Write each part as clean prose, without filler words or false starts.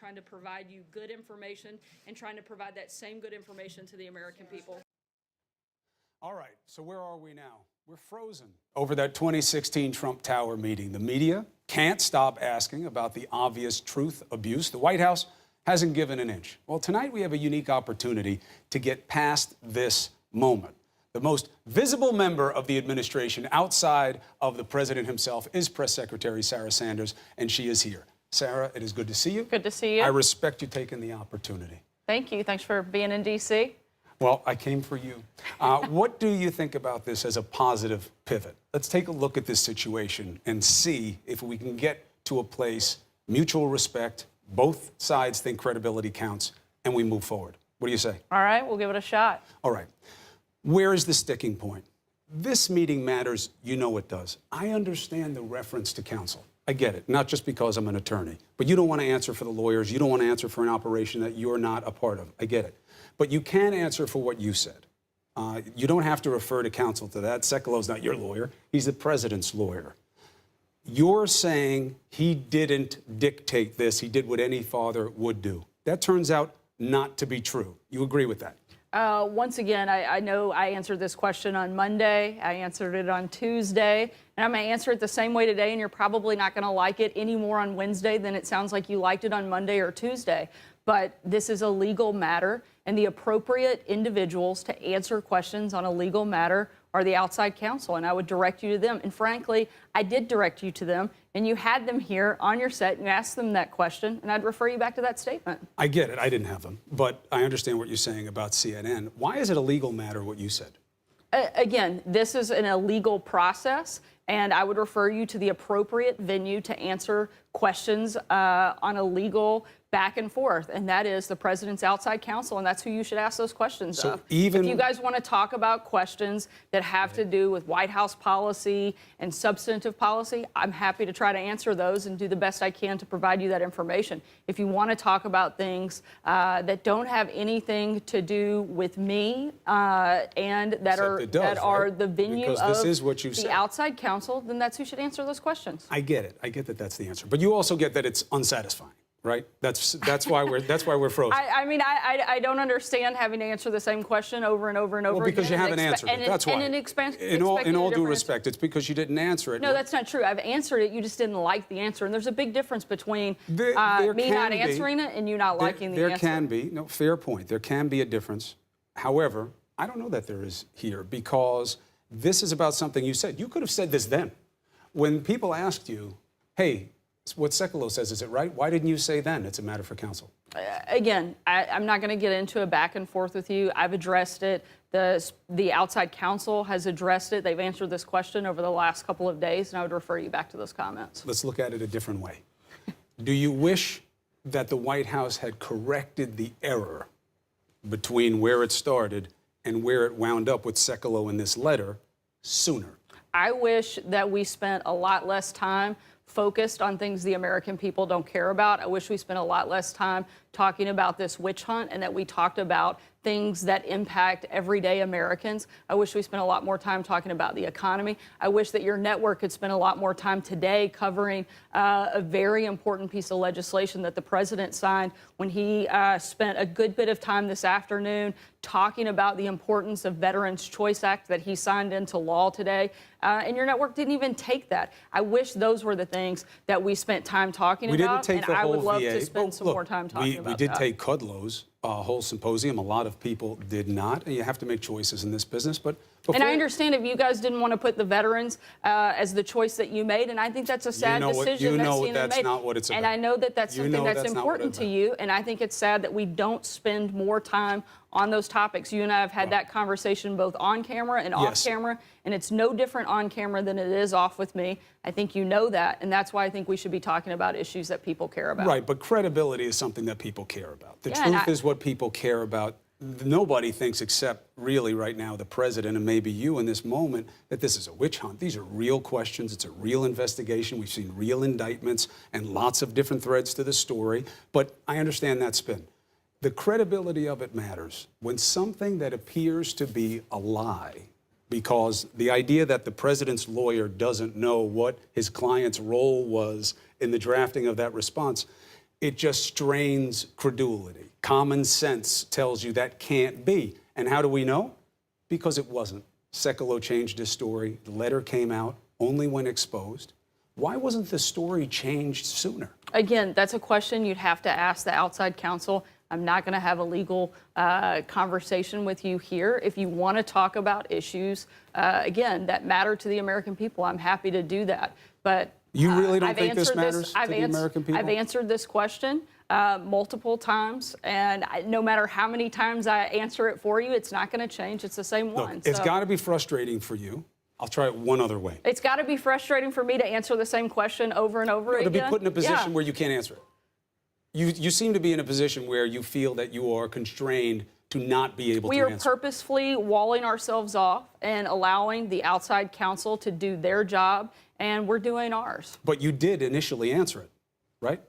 trying to provide you good information and trying to provide that same good information to the American people. All right, so where are we now? We're frozen over that 2016 Trump Tower meeting. The media can't stop asking about the obvious truth abuse. The White House hasn't given an inch. Well, tonight we have a unique opportunity to get past this moment. The most visible member of the administration outside of the president himself is Press Secretary Sarah Sanders, and she is here. Sarah, it is good to see you. Good to see you. I respect you taking the opportunity. Thank you. Thanks for being in D.C. Well, I came for you. What do you think about this as a positive pivot? Let's take a look at this situation and see if we can get to a place, mutual respect, both sides think credibility counts, and we move forward. What do you say? All right, we'll give it a shot. All right. Where is the sticking point? This meeting matters. You know it does. I understand the reference to counsel. I get it, not just because I'm an attorney. But you don't want to answer for the lawyers. You don't want to answer for an operation that you're not a part of. I get it. But you can answer for what you said. You don't have to refer to counsel to that. Sekulo's not your lawyer. He's the president's lawyer. You're saying he didn't dictate this. He did what any father would do. That turns out not to be true. You agree with that? Once again, I know I answered this question on Monday. I answered it on Tuesday. And I'm going to answer it the same way today, and you're probably not going to like it any more on Wednesday than it sounds like you liked it on Monday or Tuesday. But this is a legal matter, and the appropriate individuals to answer questions on a legal matter are the outside counsel, and I would direct you to them. And frankly, I did direct you to them, and you had them here on your set, and you asked them that question, and I'd refer you back to that statement. I get it. I didn't have them, but I understand what you're saying about CNN. Why is it a legal matter, what you said? Again, this is an illegal process, and I would refer you to the appropriate venue to answer questions on a legal back and forth, and that is the president's outside counsel, and that's who you should ask those questions of. If you guys want to talk about questions that have to do with White House policy and substantive policy, I'm happy to try to answer those and do the best I can to provide you that information. If you want to talk about things that don't have anything to do with me and that are the venue of the outside counsel, then that's who should answer those questions. I get it. I get that that's the answer, but you also get that it's unsatisfying. Right? That's why we're frozen. I mean, I don't understand having to answer the same question over and over and over again. Well, because you haven't answered it. That's why. In all due respect, it's because you didn't answer it. No, that's not true. I've answered it. You just didn't like the answer. And there's a big difference between me not answering it and you not liking the answer. There can be. No, fair point. There can be a difference. However, I don't know that there is here because this is about something you said. You could have said this then. When people asked you, hey, what Sekulo says, is it right? Why didn't you say then it's a matter for counsel? Again, I'm not going to get into a back and forth with you. I've addressed it. The outside counsel has addressed it. They've answered this question over the last couple of days, and I would refer you back to those comments. Let's look at it a different way. Do you wish that the White House had corrected the error between where it started and where it wound up with Sekulo in this letter sooner? I wish that we spent a lot less time focused on things the American people don't care about. I wish we spent a lot less time talking about this witch hunt and that we talked about things that impact everyday Americans. I wish we spent a lot more time talking about the economy. I wish that your network could spend a lot more time today covering a very important piece of legislation that the president signed when he spent a good bit of time this afternoon talking about the importance of Veterans Choice Act that he signed into law today. And your network didn't even take that. I wish those were the things that we spent time talking about. And I would love to spend some more time talking about that. We did take Kudlow's whole symposium. A lot of people did not. And you have to make choices in this business. But and I understand if you guys didn't want to put the veterans as the choice that you made, and I think that's a sad decision that CNN made. That's not what it's about. And I know that that's something that's important to you, and I think it's sad that we don't spend more time on those topics. You and I have had that conversation both on camera and off camera, and it's no different on camera than it is off with me. I think you know that, and that's why I think we should be talking about issues that people care about. Right, but credibility is something that people care about. The truth is what people care about. Nobody thinks, except really right now the president and maybe you in this moment, that this is a witch hunt. These are real questions. It's a real investigation. We've seen real indictments and lots of different threads to the story. But I understand that spin. The credibility of it matters. When something that appears to be a lie, because the idea that the president's lawyer doesn't know what his client's role was in the drafting of that response, It just strains credulity. Common sense tells you that can't be. And how do we know? Because it wasn't. Sekulow changed his story. The letter came out only when exposed. Why wasn't the story changed sooner? Again, that's a question you'd have to ask the outside counsel. I'm not going to have a legal conversation with you here. If you want to talk about issues, again, that matter to the American people, I'm happy to do that. But you really don't I've think this answered matters to the American people? I've answered this question multiple times, and no matter how many times I answer it for you, it's not going to change. It's the same one. Look, it's So got to be frustrating for you. I'll try it one other way. it's got to be frustrating for me to answer the same question over and over again. To be put in a position Yeah. where you can't answer it. You seem to be in a position where you feel that you are constrained to not be able We to are answer. purposefully walling ourselves off and allowing the outside counsel to do their job, and we're doing ours. But you did initially answer it, right?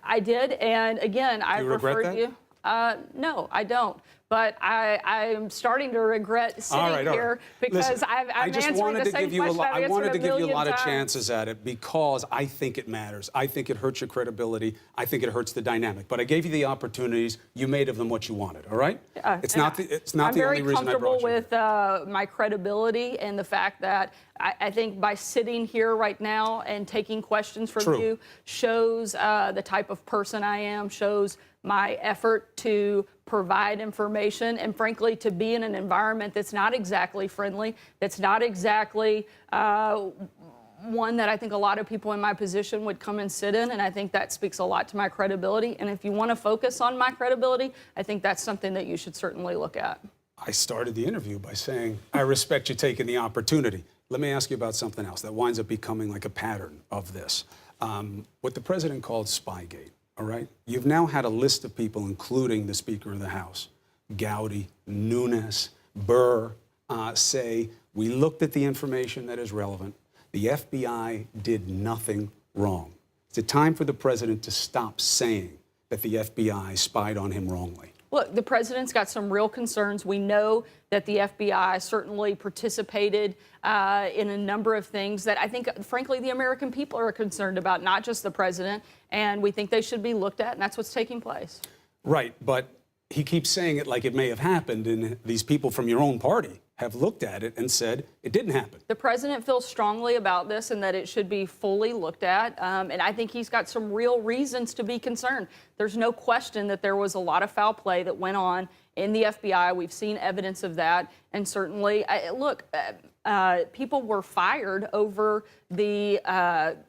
I did, and again, I you regret referred that? you. No, I don't. But I'm starting to regret sitting here because Listen, I'm I just answering wanted the to same give you a question lot. I've I wanted to answered give you a million lot of times. chances at it because I think it matters. I think it hurts your credibility. I think it hurts the dynamic. But I gave you the opportunities. You made of them what you wanted. All right? It's not the only reason I brought you. I'm very comfortable with my credibility and the fact that I think by sitting here right now and taking questions from True. you shows the type of person I am, shows my effort to provide information, and frankly, to be in an environment that's not exactly friendly, that's not exactly one that I think a lot of people in my position would come and sit in, and I think that speaks a lot to my credibility. And if you want to focus on my credibility, I think that's something that you should certainly look at. I started the interview by saying, I respect you taking the opportunity. Let me ask you about something else that winds up becoming like a pattern of this. What the president called Spygate, all right? You've now had a list of people, including the Speaker of the House, Gowdy, Nunes, Burr, say, we looked at the information that is relevant. The FBI did nothing wrong. Is it time for the president to stop saying that the FBI spied on him wrongly? Look, the president's got some real concerns. We know that the FBI certainly participated in a number of things that I think, frankly, the American people are concerned about, not just the president, and we think they should be looked at, and that's what's taking place. Right, but he keeps saying it like it may have happened, and these people from your own party have looked at it and said it didn't happen. The president feels strongly about this and that it should be fully looked at, and I think he's got some real reasons to be concerned. There's no question that there was a lot of foul play that went on in the FBI. We've seen evidence of that, and certainly, people were fired over the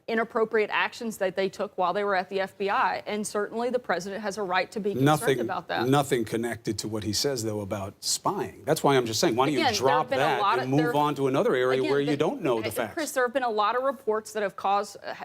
inappropriate actions that they took while they were at the FBI, and certainly the president has a right to be concerned about that. Nothing connected to what he says, though, about spying. That's why I'm just saying, why don't Again, you drop there have been a lot that of- and move on to another area Again, where you don't know the facts? Chris, there have been a lot of reports that have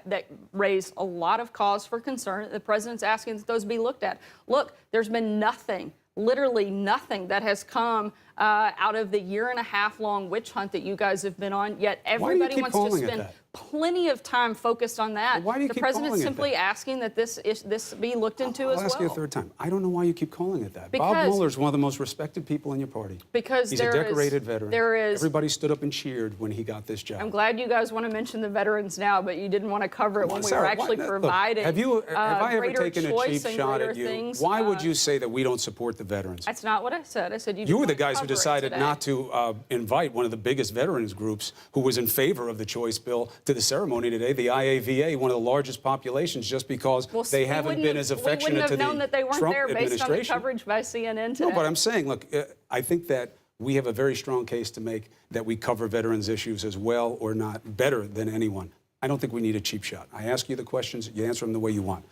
that raised a lot of cause for concern. The president's asking that those be looked at. Look, there's been nothing, literally nothing, that has come out of the year-and-a-half-long witch hunt that you guys have been on, yet everybody keep wants to calling it spend that? plenty of time focused on that. Why do you the keep president's calling it simply that? asking that this be looked into I'll as well. ask you a third time. I don't know why you keep calling it that. Bob Because- Mueller's one of the most respected people in your party. Because he's there a is- decorated veteran. there is- Everybody stood up and cheered when he got this job. I'm glad you guys want to mention the veterans now, but you didn't want to cover it when we were Sarah, actually look, providing have I ever greater taken a choice cheap and shot greater at you? things. Why would you say that we don't support the veterans? That's not what I said. I said you. You were the didn't guys who cover it decided today. not to invite one of the biggest veterans groups who was in favor of the choice bill to the ceremony today, the IAVA, one of the largest populations, just because Well, they we haven't wouldn't been have- as affectionate we wouldn't to have known the that they weren't Trump there based on the administration. coverage by CNN today. No, but I'm saying, look, I think that we have a very strong case to make that we cover veterans issues as well or not better than anyone. I don't think we need a cheap shot. I ask you the questions, you answer them the way you want.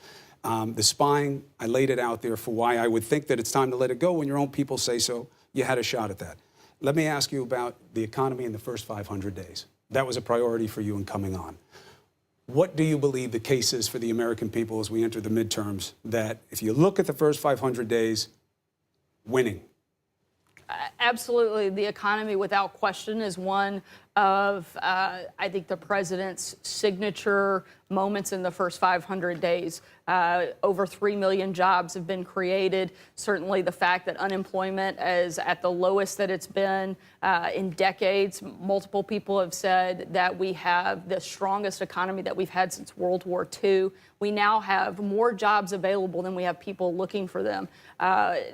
The spying, I laid it out there for why I would think that it's time to let it go when your own people say so. You had a shot at that. Let me ask you about the economy in the first 500 days. That was a priority for you in coming on. What do you believe the case is for the American people as we enter the midterms, that if you look at the first 500 days, winning? Absolutely. The economy, without question, is one of, I think, the president's signature moments in the first 500 days. Over 3 million jobs have been created. Certainly the fact that unemployment is at the lowest that it's been in decades. Multiple people have said that we have the strongest economy that we've had since World War II. We now have more jobs available than we have people looking for them.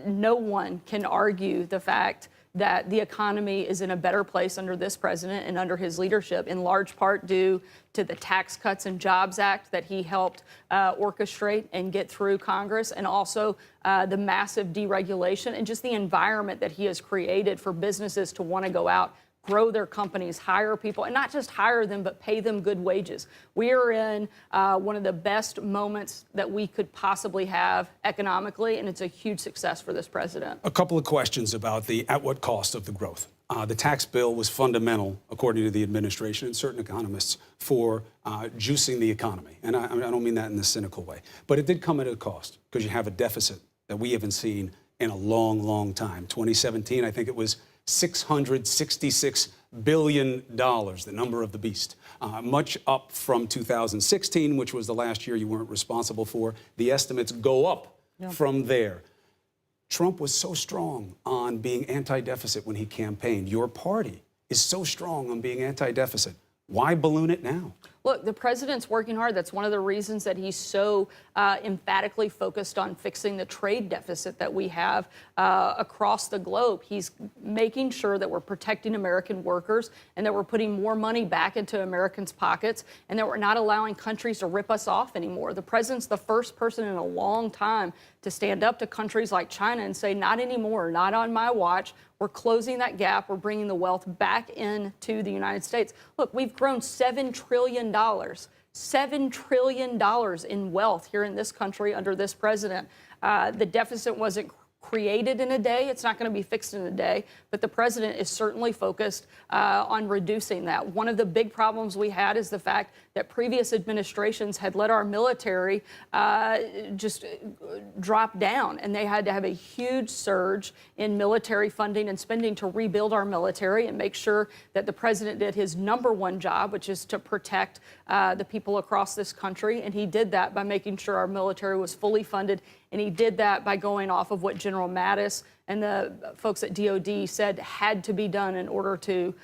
No one can argue the fact that the economy is in a better place under this president and under his leadership, in large part due to the Tax Cuts and Jobs Act that he helped orchestrate and get through Congress, and also the massive deregulation and just the environment that he has created for businesses to want to go out, grow their companies, hire people, and not just hire them, but pay them good wages. We are in one of the best moments that we could possibly have economically, and it's a huge success for this president. A couple of questions about the at what cost of the growth. The tax bill was fundamental, according to the administration and certain economists, for juicing the economy. And I don't mean that in a cynical way. But it did come at a cost, because you have a deficit that we haven't seen in a long, long time. 2017, I think it was $666 billion, the number of the beast, much up from 2016, which was the last year you weren't responsible for. The estimates go up from there. Trump was so strong on being anti-deficit when he campaigned. Your party is so strong on being anti-deficit. Why balloon it now? Look, the president's working hard. That's one of the reasons that he's so emphatically focused on fixing the trade deficit that we have across the globe. He's making sure that we're protecting American workers and that we're putting more money back into Americans' pockets and that we're not allowing countries to rip us off anymore. The president's the first person in a long time to stand up to countries like China and say, not anymore, not on my watch. We're closing that gap. We're bringing the wealth back into the United States. Look, we've grown $7 trillion. $7 trillion in wealth here in this country under this president. The deficit wasn't created in a day. It's not going to be fixed in a day, but the president is certainly focused on reducing that. One of the big problems we had is the fact that previous administrations had let our military just drop down, and they had to have a huge surge in military funding and spending to rebuild our military and make sure that the president did his number one job, which is to protect the people across this country. And he did that by making sure our military was fully funded. And he did that by going off of what General Mattis and the folks at DOD said had to be done in order to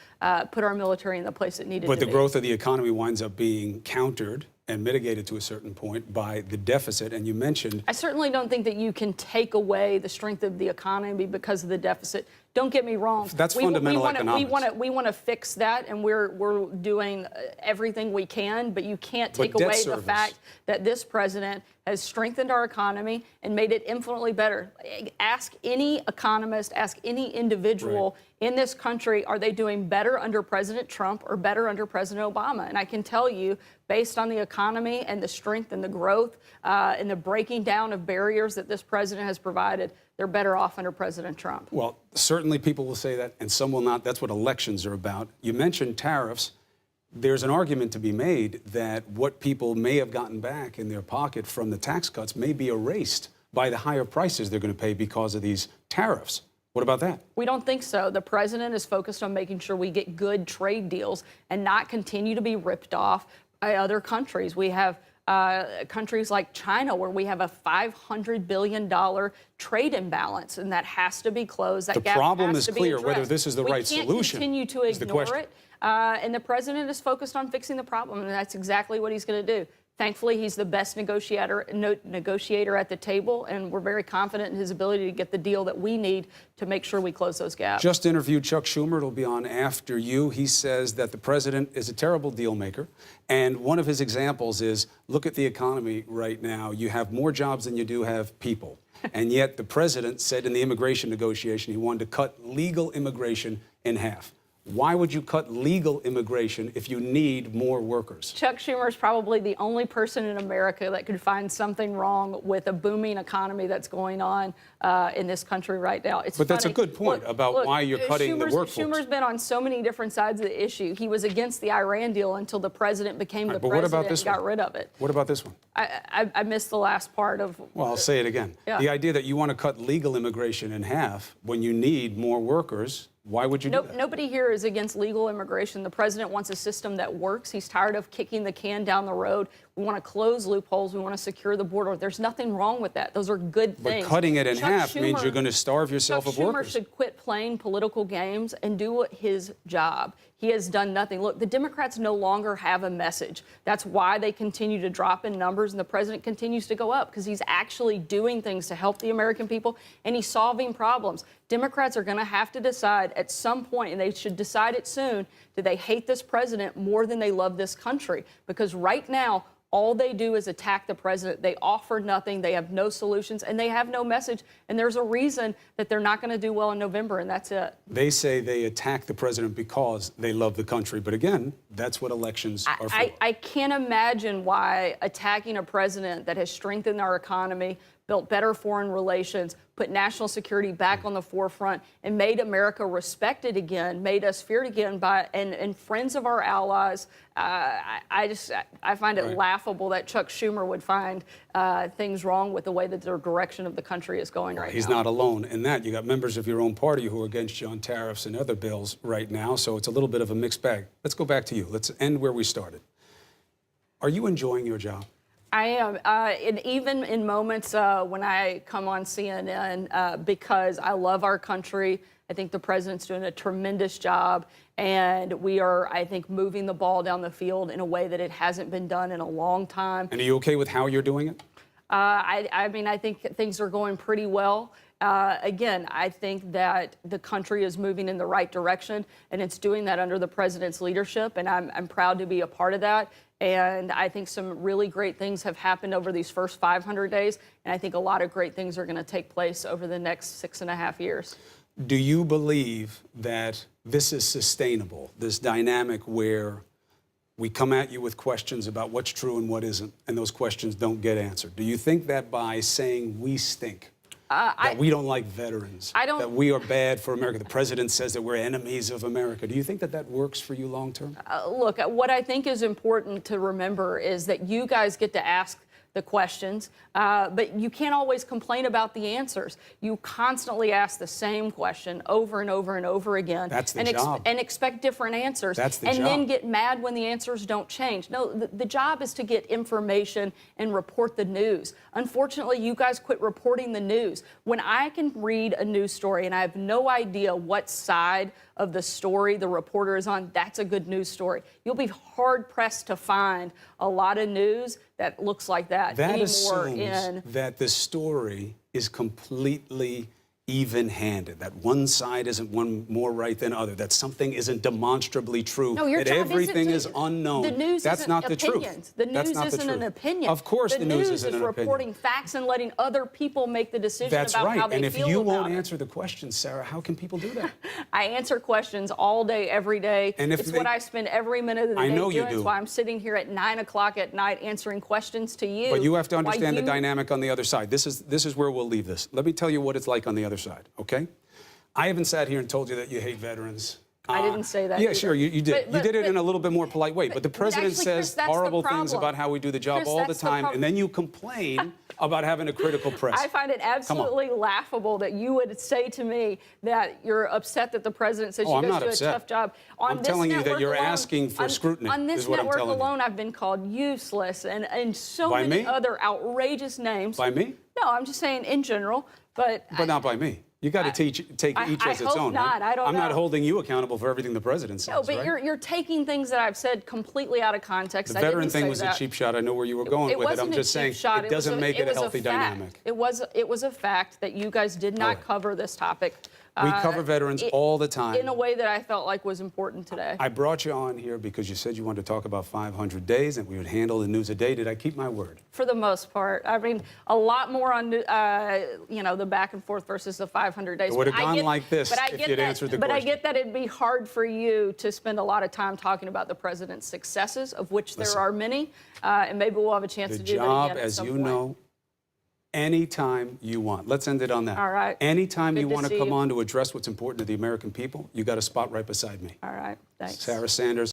put our military in the place it needed to be. But the growth of the economy winds up being countered and mitigated to a certain point by the deficit. And you mentioned... I certainly don't think that you can take away the strength of the economy because of the deficit. Don't get me wrong. That's fundamental economics. We want to fix that, and we're doing everything we can, but you can't take away the fact that this president has strengthened our economy and made it infinitely better. Ask any economist, ask any individual in this country, are they doing better under President Trump or better under President Obama? And I can tell you, based on the economy and the strength and the growth and the breaking down of barriers that this president has provided, they're better off under President Trump. Well, certainly people will say that, and some will not. That's what elections are about. You mentioned tariffs. There's an argument to be made that what people may have gotten back in their pocket from the tax cuts may be erased by the higher prices they're going to pay because of these tariffs. What about that? We don't think so. The president is focused on making sure we get good trade deals and not continue to be ripped off by other countries. We have countries like China, where we have a $500 billion trade imbalance, and that has to be closed. That the gap problem has is to be clear. addressed. Whether this is the right solution We can't continue to ignore it. question. And the president is focused on fixing the problem, and that's exactly what he's going to do. Thankfully, he's the best negotiator at the table, and we're very confident in his ability to get the deal that we need to make sure we close those gaps. Just interviewed Chuck Schumer. It'll be on after you. He says that the president is a terrible deal maker. And one of his examples is, look at the economy right now. You have more jobs than you do have people. And yet the president said in the immigration negotiation he wanted to cut legal immigration in half. Why would you cut legal immigration if you need more workers? Chuck Schumer is probably the only person in America that could find something wrong with a booming economy that's going on in this country right now. It's but that's a funny. good point about why you're cutting the workforce. Schumer's been on so many different sides of the issue. He was against the Iran deal until the president became the president and got rid of it. What about this one? I missed the last part of... Well, I'll say it again. Yeah. The idea that you want to cut legal immigration in half when you need more workers Why would you do that? Nobody here is against legal immigration. The president wants a system that works. He's tired of kicking the can down the road. We want to close loopholes. We want to secure the border. There's nothing wrong with that. Those are good things. But cutting it in Chuck half means Schumer- you're going to starve yourself Chuck of Schumer workers. should quit playing political games and do his job. He has done nothing. Look, the Democrats no longer have a message. That's why they continue to drop in numbers and the president continues to go up, because he's actually doing things to help the American people and he's solving problems. Democrats are going to have to decide at some point, and they should decide it soon, do they hate this president more than they love this country? Because right now, all they do is attack the president. They offer nothing. They have no solutions, and they have no message. And there's a reason that they're not going to do well in November, and that's it. They say they attack the president because they love the country. But again, that's what elections are for. I can't imagine why attacking a president that has strengthened our economy, built better foreign relations, put national security back on the forefront, and made America respected again, made us feared again by and friends of our allies. I find it laughable that Chuck Schumer would find things wrong with the way that the direction of the country is going right now. He's not alone in that. You got members of your own party who are against you on tariffs and other bills right now, so it's a little bit of a mixed bag. Let's go back to you. Let's end where we started. Are you enjoying your job? I am, and even in moments when I come on CNN, because I love our country, I think the president's doing a tremendous job, and we are, I think, moving the ball down the field in a way that it hasn't been done in a long time. And are you okay with how you're doing it? I mean, I think things are going pretty well. Again, I think that the country is moving in the right direction, and it's doing that under the president's leadership, and I'm proud to be a part of that. And I think some really great things have happened over these first 500 days, and I think a lot of great things are going to take place over the next 6.5 years. Do you believe that this is sustainable, this dynamic where we come at you with questions about what's true and what isn't, and those questions don't get answered? Do you think that by saying we stink, that we don't like veterans, that we are bad for America, the president says that we're enemies of America, do you think that that works for you long term? Look, what I think is important to remember is that you guys get to ask the questions, but you can't always complain about the answers. You constantly ask the same question over and over and over again. That's the job. And expect different answers. That's the and job. then get mad when the answers don't change. No, the job is to get information and report the news. Unfortunately, you guys quit reporting the news. When I can read a news story and I have no idea what side of the story the reporter is on, that's a good news story. You'll be hard-pressed to find a lot of news that looks like that That anymore assumes that the story is completely even-handed, that one side isn't one more right than other, that something isn't demonstrably true, No, your that job everything isn't is unknown. The news That's isn't not the opinions. truth. The news That's not the isn't an truth. opinion. Of course the news isn't is an opinion. reporting facts and letting other people make the decision That's about right. how they And if feel you about won't it. answer the questions, Sarah, how can people do that? I answer questions all day, every day. And if it's they- what I spend every minute of the I day know you doing. do. That's why I'm sitting here at 9 o'clock at night answering questions to you. But you have to Why understand the you- dynamic on the other side. This is where we'll leave this. Let me tell you what it's like on the other side, okay? I haven't sat here and told you that you hate veterans. I didn't say that Yeah, either. sure, you did. But- you did it but- in a little bit more polite way. But the president actually, says Chris, that's the horrible things problem. about how we do the job Chris, all the that's the time, problem. and then you complain about having a critical press. I find it absolutely laughable that you would say to me that you're upset that the president says Oh, you I'm guys not do upset. a tough job. On I'm this telling you that network you're alone- asking for scrutiny, On this is what I'm network telling you. alone, I've been called useless and so By many me? other outrageous names. By me? No, I'm just saying in general. But Not by me. You got to take each I as its hope own. not. Right? I don't I'm not know. holding you accountable for everything the president says. no, but right? you're taking things that I've said completely out of context. The I veteran didn't thing say was that. a cheap shot. I know where you were going with it. wasn't I'm a just cheap saying shot. it doesn't make it a healthy fact. dynamic. It was a fact that you guys did not cover this topic. We cover veterans all the time. In a way that I felt like was important today. I brought you on here because you said you wanted to talk about 500 days and we would handle the news a day. Did I keep my word? For the most part. I mean, a lot more on, the back and forth versus the 500 days. It would have But I gone get- like this but I if get you'd that- answered the But question. I get that it'd be hard for you to spend a lot of time talking about the president's successes, of which there are many, and maybe we'll have a chance The to do that job, again at as some you point. know, anytime you want. Let's end it on that. All right. Anytime Good you to want to see come you. on to address what's important to the American people, you got a spot right beside me. All right, thanks. Sarah Sanders.